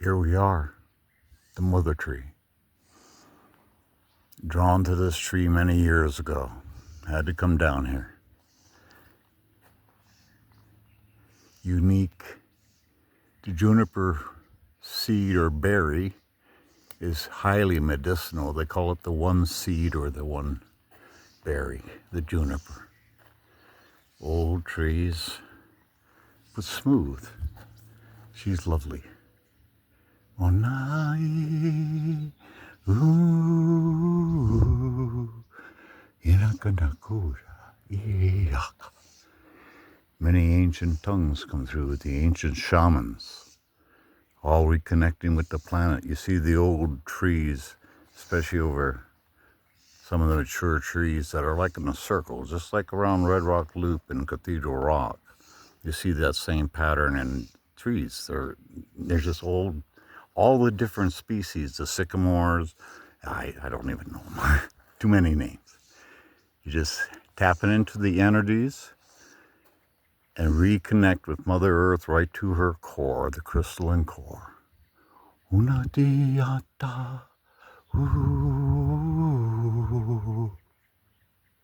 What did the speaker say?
Here we are, the mother tree. Drawn to this tree many years ago. Had to come down here. Unique. The juniper seed or berry is highly medicinal. They call it the one seed or the one berry, the juniper. Old trees, but smooth. She's lovely. Onai, ooh, inakanakura, iaka. Many ancient tongues come through, the ancient shamans, all reconnecting with the planet. You see the old trees, especially over some of the mature trees that are like in a circle, just like around Red Rock Loop and Cathedral Rock. You see that same pattern in trees. They're just old, all the different species, the sycamores, I don't even know them. Too many names. You just tapping into the energies and reconnect with Mother Earth right to her core, the crystalline core. Una diata, ooh.